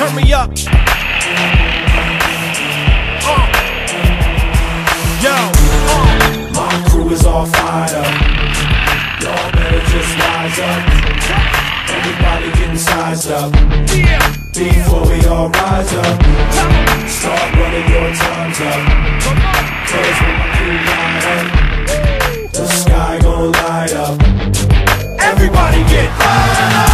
turn me up. My crew is all fired up. Y'all better just rise up. Everybody getting sized up. Before we all rise up, start running your times up. Cause when my crew light up, the sky gon' light up. Everybody get fired up.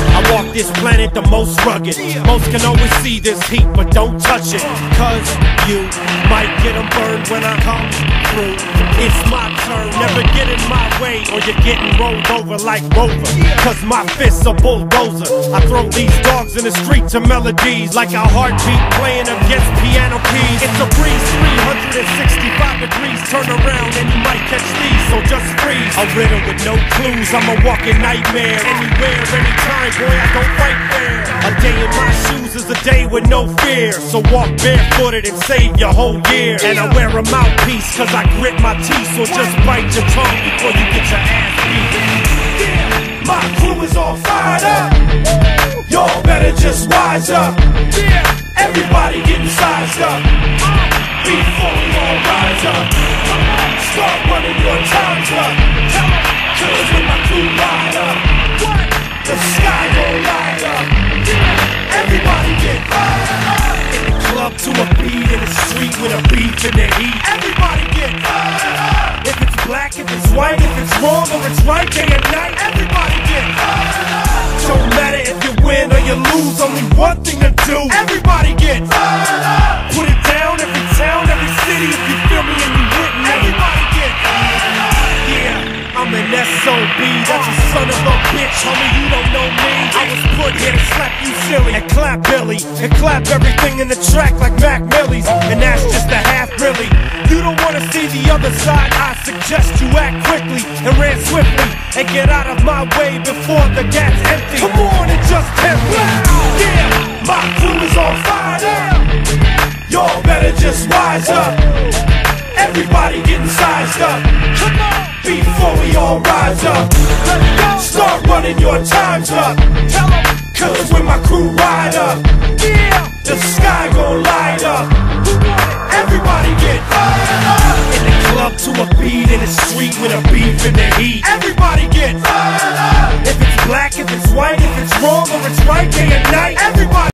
I walk this planet the most rugged. Most can always see this heat, but don't touch it. Cause you might get them burned when I come through. It's my turn, never get in my way, or you're getting rolled over like Rover. Cause my fists are bulldozer. I throw these dogs in the street to melodies like a heartbeat playing against piano keys. It's a breeze, 365 degrees. Turn around and you might catch these, so just freeze. A riddle with no clues, I'm a walking nightmare. Anywhere, anytime, boy, I don't fight fair. A day in my shoes is a day with no fear. So walk barefooted and save your whole year. And I wear a mouthpiece cause I grit my teeth. So just bite your tongue before you get your ass beat. My crew is all fired up. Y'all better just wise up. Everybody getting sized up. Before we all rise up, start running your times up. Cause when my crew light up, the sky gon' light up. Everybody get fired up. In the club to a beat, in the street with a beef in the heat. Everybody get fired up. If it's black, if it's white, if it's wrong or it's right, day and night. Everybody get fired up. Don't matter if you win or you lose, only one thing to do. Everybody get fired up. Put it down, every town, every city, if you feel me and you with me. Everybody get fired up. Yeah, I'm an SOB, that's a son of a bitch, homie, you don't know me. I was put here to slap you silly, and clap Billy, and clap everything in the track like Mac Millie's. And that's just a half really. You don't wanna see the other side, I suggest you act quickly and ran swiftly, and get out of my way before the gap's empty. Come on and just tempt me. Yeah, my crew is on fire. Y'all better just wise up. Everybody getting sized up. Before we all rise up, start running your times up. Cause when my crew ride up, the sky gon' light up. Everybody get fired up. In the club to a beat, in the street with a beef in the heat. Everybody get fired up. If it's black, if it's white, if it's wrong or it's right, day and night. Everybody